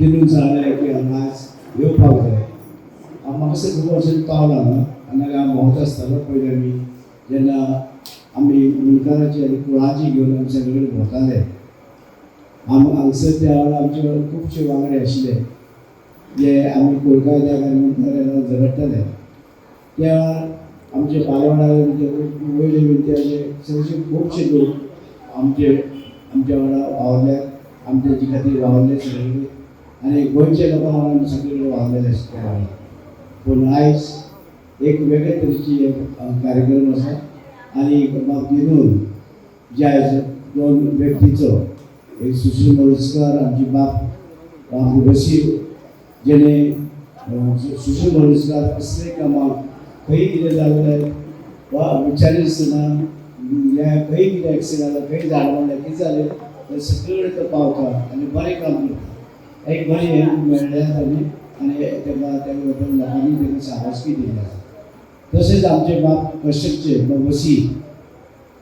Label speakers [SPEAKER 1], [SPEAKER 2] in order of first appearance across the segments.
[SPEAKER 1] तिनून सांगलें की हांगा आज येवपाक जाय. हांव म्हाका असं खूब वर्सांनी पावला हांगा आनी हांगा भोंवता आसतालो पयलीं आमी जेन्ना आमी मुणकाराची आनी कुळाची घेवन आमी सगळे कडेन भोंवताले. हांगसर त्या वेळार आमचे खुबशे वांगडे आशिल्ले जे आमी कोलकात्याक आनी मुणकाराक झगडटाले. त्या वेळार आमचे बालवाडार वयले विद्यार्थी अशे चडशे खुबशे लोक आमच्या वांगडा वावरल्यात, आमच्या हेजे खातीर वावरले सगळे आनी गोंयच्या लोकां वांगडा आमी सगळे कडेन वावरलेले आसा त्या वेळार. पूण आयज एक वेगळे तरेची कार्यक्रम आसा आनी म्हाका दिनून जे आयज दोन व्यक्तीचो एक सुशील मोरजकार आमची बाप बशी जेणे सुशील मोरजकार कसले कामाक खंय कितें जालें वा विचारिनासतना या खंय कितें एक्सिडेंट जालें खंय झाड मारलें कितें जालें तें सगळे कडेन तो पावता आनी बरें काम करता. एक बरें हें मेळ्ळें आनी ताका लोकांनी ताका शाबासकी दिली आसा. तशेंच आमचे बाप कश्यपचे बसी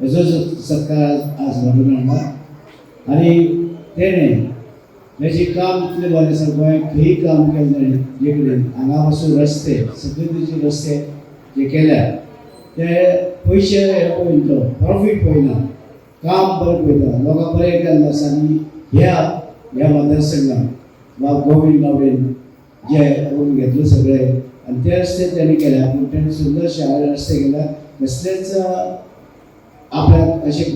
[SPEAKER 1] हेजो सत्कार आज घडोवन हाडला आनी तेणें तेजें काम इतलें बरें आसा. गोंयांत खंयी काम केलें ताणें जे कडेन हांगा पासून रस्ते सगळे तरेचे रस्ते जे केल्या ते पयशे हे पळयना तो प्रॉफीट पळयना काम बरें पळयता. लोकांक बरें केल्लें आसा आनी ह्या मतदारसंघात वा गोविंद गावडेन जे घेतले सगळे आनी ते रस्ते तेणें केल्या. पूण तेणें सुंदरशे रस्ते केल्या. कसलेच आपल्याक अशें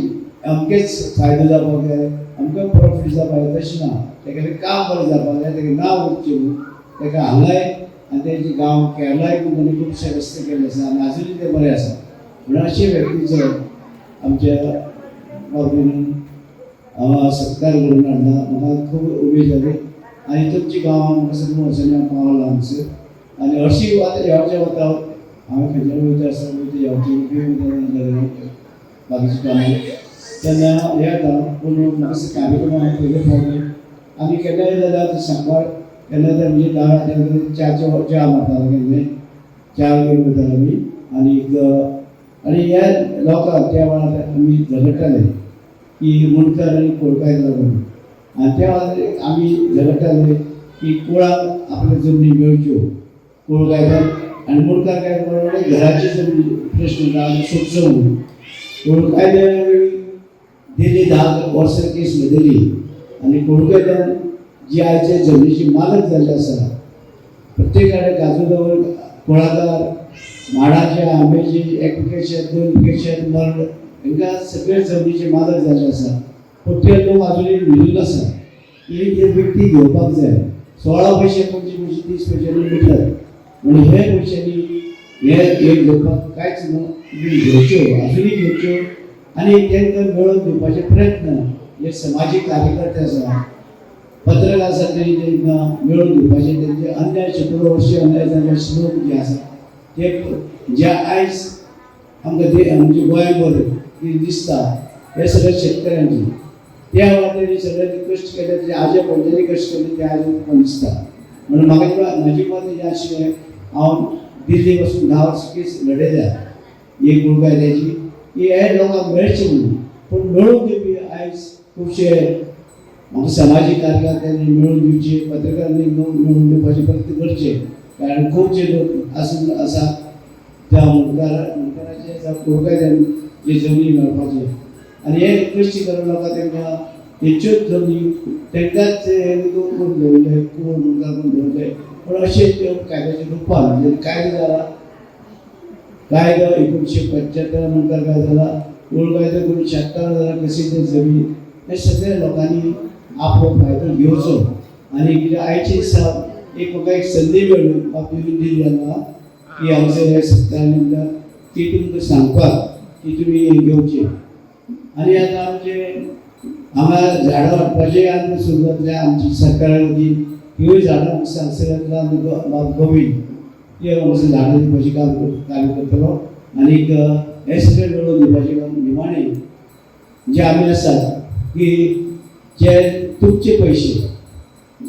[SPEAKER 1] अमकेच फायदो जावपाक जाय अमकें प्रॉफीट जावपाक जाय तशें ना. तेगेलें काम बरें जावपाक जाय तेगे नांव उरचें म्हणून तेका हांगाय आनी तेजे गांव केरळाय ताणें खुबशे रस्ते केल्ले आसा आनी आजुनूय ते बरें आसा. म्हणून अशे व्यक्तीचो आमच्या बाबतीन हांव सत्कार करून हाडला. म्हाका खूब उमेद जाली आनी तुमच्या गांवांत म्हाका सगळे वर्सांनी हांव पावला हांगसर आनी हरशीं ह्यावच्या वता हांवें खंयच्याय वयता आसतना ह्यावचे बाकीचे कामां तेन्ना हे जाता. पूण म्हाका कार्यक्रमाक पयले फावटी आनी केन्नाय जाल्यार सांबाळ केन्ना तर म्हणजे च्या मारतालो केन्नाय च्या घेवन वतालो आमी आनी हे लोकांक त्या वेळार आमी झगडटाले की मुणकार आनी कोळकाक लागून आनी त्या वेळार आमी झगडटाले की कुळाक आपल्यो जमनी मेळच्यो कोळकायदार आनी मुणकार काय म्हणून घराची जमनी प्रश्न आमी सोदचो म्हणून. कोळकायद्या दिल्ली 10 वर्सां केस दिली आनी कोळकायद्यान जी आयचे जमनीची मालक जाल्ले आसा प्रत्येकाकडे गाजूदवर कुळाकार माडाचे आंब्याची एप्लिकेशन 2 एप्लिकेशन मरण हांकां सगळे जमनीचे मालक जाल्ले आसा. पूण ते लोक आजुनूय न्हिदून आसा की ते व्यक्ती घेवपाक जाय. 16 पैसे 25 पैसे 30 पैशांनी मिळतात म्हणून हे पैशांनी हे एक घेवपाक कांयच न्हू. घेवच्यो आजुनूय घेवच्यो आनी तांकां मेळोवन दिवपाचे प्रयत्न हे समाजीक कार्यकर्ते आसा पत्रकार आसा तांकां मेळोवन दिवपाचे. तेंचे अन्याय शेकडो वर्षी अन्याय जाल्ले लोक जे आसा ते जे आयज आमकां म्हणजे गोंयभर कितें दिसता हे सगळे शेतकऱ्यांचे त्या वेळार तेणी सगळ्यांनी कश्ट केले तेजे आजे पणजेनी कश्ट केले ते आयज पण दिसता. म्हणून म्हाका म्हाजी मत हें आशिल्लें हांव दिल्ली पासून 10 वर्सां केस लडयल्या एक कोळकायद्याची की हे लोकांक मेळचें म्हणून. पूण मेळून दिवपी आयज खुबशे म्हाका समाजीक कार्यकर्त्यांनी मेळून दिवचे पत्रकारांनी मेळून दिवपाचे प्रयत्न करचे. कारण खुबशे लोक आसा त्या मुणकाराचे जावं कोळकायद्यान जे जमनी मेळपाचे आनी हे कश्ट करून लोकां तांकां हेच्योच जमनी तांकांच करून दवरले कोण मुणकार करून दवरले. पूण अशे कायद्याचे रुपान जेन्ना कायदो जाला कायदो 1975 मुणकार कायदो जाला कोळकायदो 1976 जाला कशी ते जमीन हे सगळे लोकांनी आपलो फायदो घेवचो. आनी कितें आयचे दिसा म्हाका एक संदी मेळ्ळी बाबतीन दिल्ली हांगा की हांगसर हे सत्कार निमतान ती तुमकां सांगपाक की तुमी घेवचे. आनी आतां आमचे हांगा झाडां वाडपाचें आमी सुरवात जाल्या आमची सरकारा वतीन ह्योय झाडां हांगा गोविंद ते हांगसर झाडां दिवपाचें काम करतलो. आनीक हे सगळे मेळोवन दिवपाचें काम निमाणें जे आमी आसात की जे तुमचे पयशे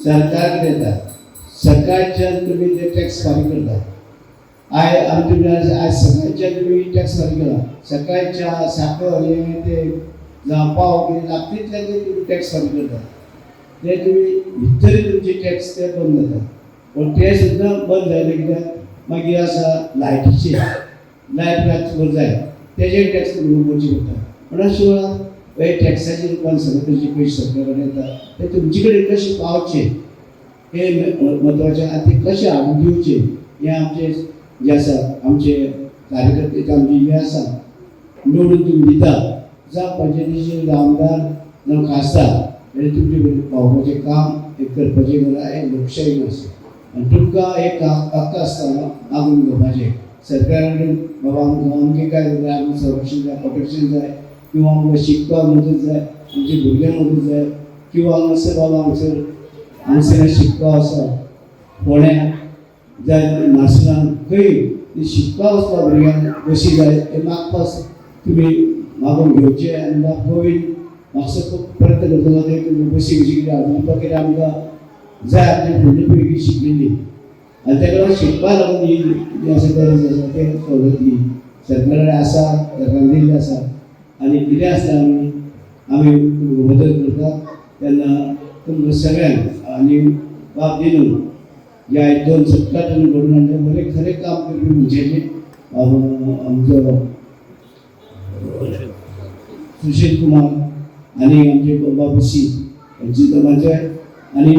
[SPEAKER 1] सरकार देता सरकारच्यान तुमी ते टॅक्स फारीक करता. आमी तुमी आयज सकाळच्यान तुमी टॅक्स फारीक केला सकाळच्या साखर हे ते जावं पाव कितें लागता तितल्यान तुमी टॅक्स फारीक करता. ते तुम्ही भितर तुमचे टॅक्स ते बंद जाता पण ते सुद्दां बंद जाले कित्याक मागीर आसा लायटीचे लायट रातभर जाय तेजे टॅक्स तुमकां भरचे पडटा म्हणून शिवाय हे टॅक्साचे रूपान सगळे जे पयशे सरकार कडेन येता ते तुमचे कडेन कशे पावचे हे म्हत्वाचें आनी ते कशे हाडून दिवचे हे आमचे जे आसा आमचे कार्यकर्ते आमचे जे आसा निवडून तुम्ही दिता जावं पंचायतीचे आमदार जावं खासदार हे तुमचे कडेन पावपाचें काम एक करपाचें गरज हे लोकशाही आसा आनी तुमकां एक हक्क आसता मागून घेवपाचें सरकारा कडेन बाबा आमकां अमकें काय जाय आमकां संरक्षण जाय प्रोटेक्शन जाय किंवा आमकां शिकपाक मदत जाय आमच्या भुरग्यांक मदत जाय किंवा हांगासर बाबा हांगसर शिकपाक आसा फोंड्या जाय नासलान खंय शिकपाक वचपाक भुरग्यांक बसी जाय ते मागपाक तुमी मागून घेवचे आनी गोविंद म्हाका प्रयत्न करतलो ते तुमी बसी कशी कितें हाडून दिवपाक कितें आमकां जाय आमची फुडली पिळगी शिकिल्ली आनी तेका लागून शिकपाक लागून ही जी आसा गरज आसा ते सवलती सरकारा कडेन आसा सरकारान दिल्ली आसा आनी कितें आसता आमी मदत करतात तेन्ना तुमकां सगळ्यांक आनी बाब दिनू ह्या 2 सप्तकां तुमी घडोवन हाडलें बरें खरें काम करपी मनशाचें आमचो सुशील कुमार आनी आमचे बाबूसी हेंचे दोगांचे आनी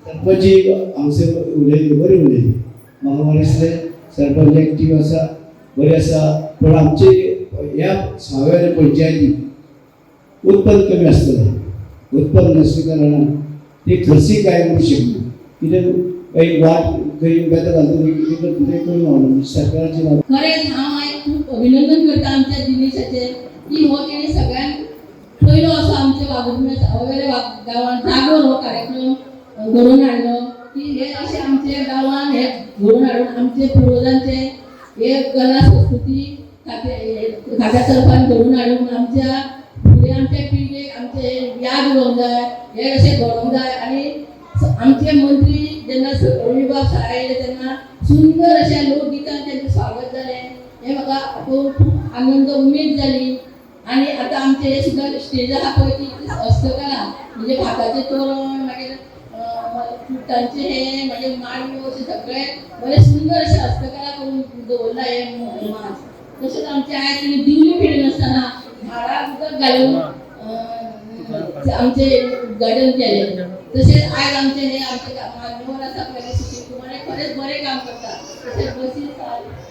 [SPEAKER 1] सरपंच हांगसर उलयली बरी उलयली म्हाका बरें दिसलें सरपंच एक्टीव आसा बरें आसा पूण आमचे ह्या 6व्या पंचायती उत्पन्न कमी आसतलें उत्पन्न नासल्या कारणान ती खर्ची काय करूंक शकना कित्याक एक वाट खंय बेतां घालतली कितें करतली तें करूंक मेळना सरकाराची
[SPEAKER 2] खरेंच हांव आयज खूब अभिनंदन करता आमच्या दिनेशाचें की हो तेणी सगळ्यांत पयलो असो आमच्या वागुर्म्या गांवांत जागोर हो कार्यक्रम घडोवन हाडलो की हे अशे आमच्या गांवांत हे घडोवन हाडून आमचे पुर्वजांचे हे कला संस्कृती खात्या तर्फान घडोवन हाडून आमच्या फुडें आमच्या पिळगेक आमचे याद उरोवंक जाय हे अशें घडोवंक जाय आनी आमचे मंत्री जेन्ना रविबाब शाळा येयले तेन्ना सुंदर अशा लोकगितान तेंचें स्वागत जालें हें म्हाका पळोवन खूब आनंद उमेद जाली आनी आतां आमचे हे सुद्दां स्टेज आहा पळय ती हस्तकला म्हणजे भाताचें तोरण मागीर फुटांचे हे मागीर माडयो अशें सगळे बरें सुंदर अशें हस्तकला करून दवरला हे माज तशेंच आमचे आयज तुमी दिवली फेरी नासतना झाडाक उदक घालून आमचे उद्घाटन केलें तशेंच आयज आमचे हे आमचे मान्यवर आसा पळय सुशील कुमार हे खरेंच बरें काम करता तशेंच बसी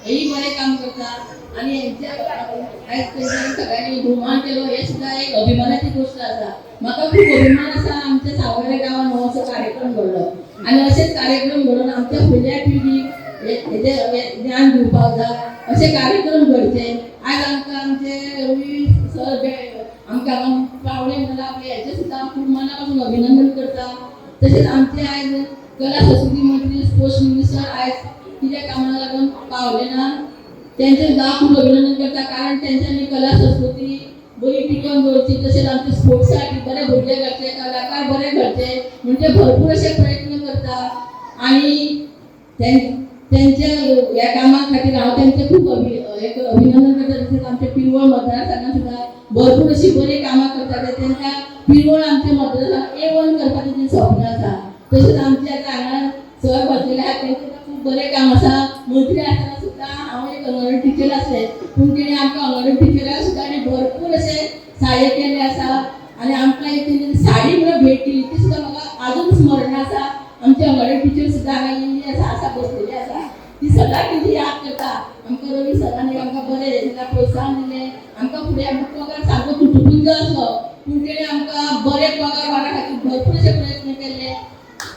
[SPEAKER 2] हेय बरें काम करता आनी हेंचे आयज तेंच्यांनी सगळ्यांनी भोवमान केलो हे सुद्दां एक अभिमानाची गोश्ट आसा म्हाका खूब अभिमान आसा आमच्या सावयवेरें गांवांत हो असो कार्यक्रम घडलो आनी अशेच कार्यक्रम घडोवन आमच्या फुडल्या पिळगीक हेजें ज्ञान दिवपाक जाय अशे कार्यक्रम घडचे आयज आमकां आमचे रवी सर आमकां पावले म्हणला पळय हेचे सुद्दां खूब मना पासून अभिनंदन करता तशेंच आमचे आयज कला संस्कृती मंत्री स्पोर्ट्स मिनिस्टर आयज कित्या कामाक लागून पावले ना तेंचे सुद्दां खूब अभिनंदन करता कारण तेंच्यांनी कला संस्कृती बरी टिकोवन दवरची तशेंच आमचे स्पोर्ट्साक बरे भुरगे घडचे कलाकार बरे घडचे म्हणजे भरपूर अशे प्रयत्न करता आनी तेंच्या ह्या कामा खातीर हांव तेंचे खूब एक अभिनंदन करता तशेंच आमच्या पिरवळ मतदारसंघात सुद्दां भरपूर अशी बरी कामां करता तेंकां पिरवळ आमच्या मतदारसंघात A1 करपाचें तें स्वप्न आसा तशेंच आमचे आतां हांगा सर बसलेले आहा तेंचें खूब बरें काम आसा मंत्री आसतना सुद्दां हांव एक अंगणवाडी टिचर आसलें पूण तेणी आमकां अंगणवाडी टिचराक सुद्दां आनी भरपूर अशें सहाय्य केलें आसा आनी आमकां एक तेणी साडी म्हणून भेट दिली ती सुद्दां म्हाका आजून स्मरण आसा आमची अंगणवाडी टिचर सुद्दां हांगा येयल्ली आसा बसलेली आसा ती सदां तेजी याद करता आमकां रवी सरांनी आमकां बरें तेन्ना प्रोत्साहन दिलें आमकां फुडें आमकां पगार सामको तुटपुंजो आसलो पूण तेणी आमकां बरे पगार वाडा खातीर भरपूर अशे प्रयत्न केले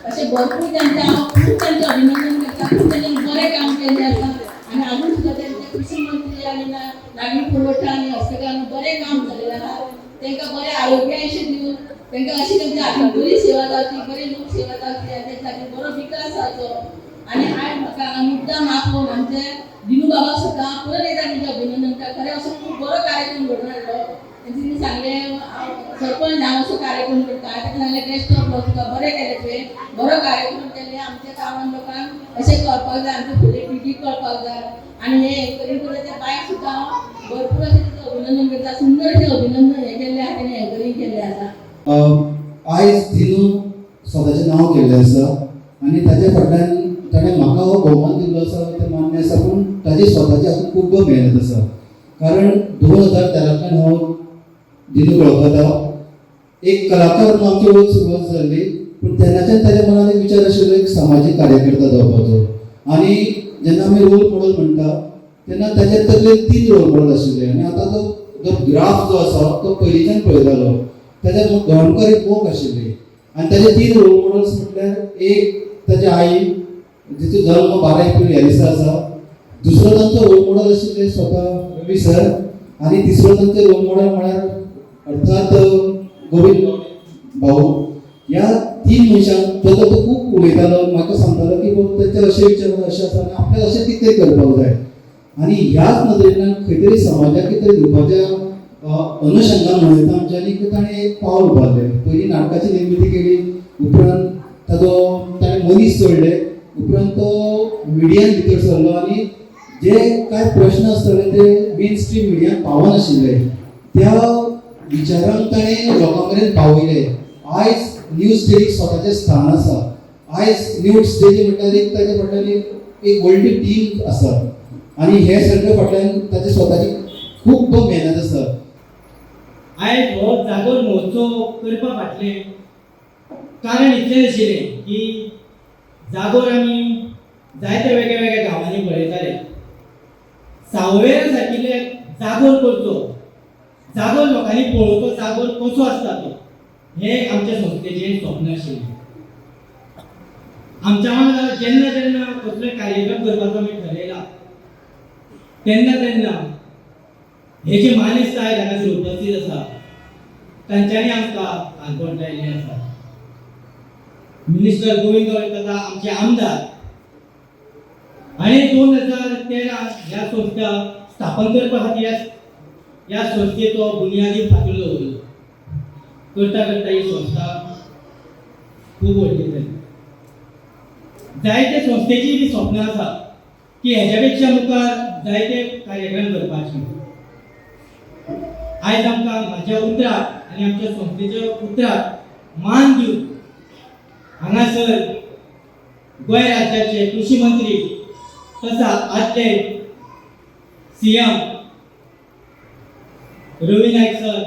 [SPEAKER 2] अशे भरपूर तेंचे हांव खूब तेंचें अभिनंदन करता खूब तेंच्यांनी बरें काम केलें आसा आनी आजून सुद्दां तेंचे कृषी मंत्री आनी नागरी पुरवठा आनी हस्तकलान बरें काम जालेलें आसा तेंकां बरें आरोग्य अशें दिवन तेंकां अशी तेंच्या हातीन बरी सेवा जावची बरी लोक सेवा जावची आनी तेंच्या खातीर बरो विकास जावचो आनी आयज म्हाका मुद्दाम आपोवन आमचे दिनू बाबा सुद्दां परत एकदां तेंचें अभिनंदन करता खरें असो खूब बरो कार्यक्रम घडोवन हाडलो तेंच्यांनी सांगलें सरपंच हांव असो कार्यक्रम करता ताका सांगलें गेस्ट ऑफ ऑनर तुका बरें केलें तुवें बरो कार्यक्रम केले आमच्या गांवांत लोकांक अशें करपाक जाय आमचे फुडें पिळगीक कळपाक जाय आनी हें करीत करीत त्या बायक सुद्दां हांव भरपूर अशें तेंचें अभिनंदन करता सुंदर अशें अभिनंदन हें केल्लें आहा तेणें एंकरींग केल्लें आसा
[SPEAKER 1] आयज दिनू स्वताचें नांव केल्लें आसा आनी ताचे फाटल्यान ताणें म्हाका हो भोवमान दिल्लो आसा तें मान्य आसा, पूण ताची स्वताची हातूंत खूब मेहनत आसा. कारण 2013तल्यान हांव दिनूक वळखता. एक कलाकार म्हणून आमची ओळख सुरवात जाल्ली, पूण तेन्नाच्यान ताच्या मनात एक विचार आशिल्लो एक सामाजीक कार्यकर्ता जावपाचो. आनी जेन्ना आमी रोल मॉडल म्हणटा तेन्ना ताचे तकलेन 3 रोल मॉडल आशिल्ले. आनी आतां जो ग्राफ जो आसा तो पयलींच्यान पळयतालो. ताच्या गोंडकार एक मोग आशिल्ली आनी ताचे 3 रोल मॉडल्स म्हटल्यार एक ताची आई जिचो जल्म 12 एप्रिल ह्या दिसा आसा. दुसरो तांचो रोल मॉडल आशिल्ले स्वता रवी सर. आनी तिसरो तांचो रोल मॉडल म्हळ्यार अर्थात गोविंद भाऊ. ह्या 3 मनशांक तो खूब उलयतालो, म्हाका सांगतालो की बाबा ताचे अशें विचार अशें आसा आनी आपल्याक अशें कितें करपाक जाय. आनी ह्याच नदरेंतल्यान खंय तरी समाजाक कितें तरी दिवपाच्या अनुशंगान म्हणटा आमच्यांनी ताणें एक पावल उबारलें. पयलीं नाटकाची निर्मिती केली, उपरांत ताणें मनीस जोडले, उपरांत तो मिडियान भितर सरलो आनी जे कांय प्रश्न आसताले ते मेन स्ट्रीम मिडियान पावनाशिल्ले त्या विचारांक ताणें लोकां मेरेन पावयले. आयज न्यूज डेक स्वताचें स्थान आसा. आयज न्यूज डेक म्हटल्यार एक ताचे फाटल्यान एक व्हडली टीम आसा आनी हे सगळे फाटल्यान ताची स्वताची खूब मेहनत आसा.
[SPEAKER 3] आयज हो जागोर महोत्सव करपा फाटलें कारण इतलें आशिल्लें की जागोर आमी जायत्या वेगळ्या वेगळ्या गांवांनी पळयताले. सावयवेऱ्यां सारकिल्ले जागोर करचो, जागोर लोकांनी पळोवचो जागोर कसो आसता तो, हें आमच्या संस्थेचें स्वप्न आशिल्लें. आमच्या वांगडा जेन्ना जेन्ना कसलोय कार्यक्रम करपाचो आमी ठरयला तेन्ना हे जे मानेस्त आयज हांगासर उपस्थित आसा तांच्यांनी आमकां काणकोण लायिल्लें आसा. मिनिस्टर गोविंद काका आमचे आमदार आनी 2013 ह्या संस्था स्थापन करपा खातीर ह्या संस्थेचो बुनयादी फातर दवरलो. करता करता ही संस्था खूब व्हडली जाली. जायते संस्थेची बी स्वप्नां आसा की हेच्या पेक्षा मुखार जायते कार्यक्रम करपाचे. आयज आमकां म्हाज्या उतराक आनी आमच्या संस्थेच्या उतराक मान दिवन हांगासर गोंय राज्याचे कृषी मंत्री तसा आदले सीएम रवी नाईक सर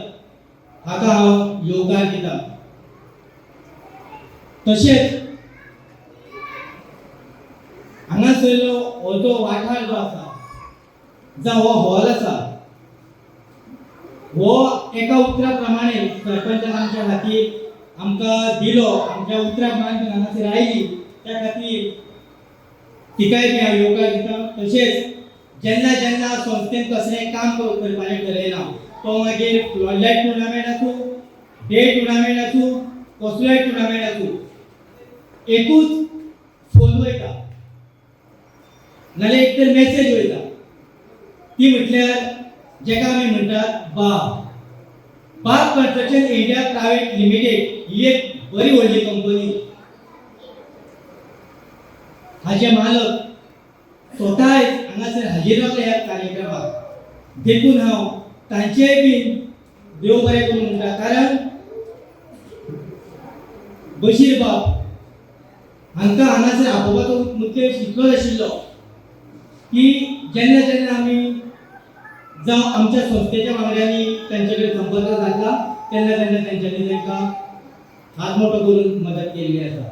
[SPEAKER 3] हाका हांव येवकार दिता. तशेंच हांगासरलो हो जो वाठार जो आसा जावं हो हॉल आसा हो एका उतरा प्रमाणे सरपंचान आमच्या खातीर आमकां दिलो, आमच्या उतराक मान दिवन हांगासर आयली त्या खातीर तिकाय बी हांव येवकार दिता. तशेंच जेन्ना जेन्ना संस्थेन कसलेंय काम करपाचें ठरयलां तो मागीर फ्लडलायट टुर्नामेंट आसूं, डे टुर्नामेंट आसूं, कसलोय टुर्नामेंट आसूं, एकूच फोन वयता नाल्यार एक तर मेसेज वयता ती म्हटल्यार जेका आमी म्हणटात बाग कन्स्ट्रक्शन इंडिया प्रायवेट लिमिटेड ही एक बरी व्हडली कंपनी. हाचे मालक स्वता हांगासर हाजीर रावले ह्या कार्यक्रमाक. देखून हांव तांचेय बी देव बरें करूं म्हणटा. कारण बशीर बाब हांकां हांगासर आपोवपाचो मुख्य इतलोच आशिल्लो की जेन्ना जेन्ना आमी जावं आमच्या संस्थेच्या वांगड्यांनी तांचे कडेन संपर्क साधला तेन्ना तेन्ना तेंच्यांनी तांकां हात मोठो करून मदत केल्ली आसा.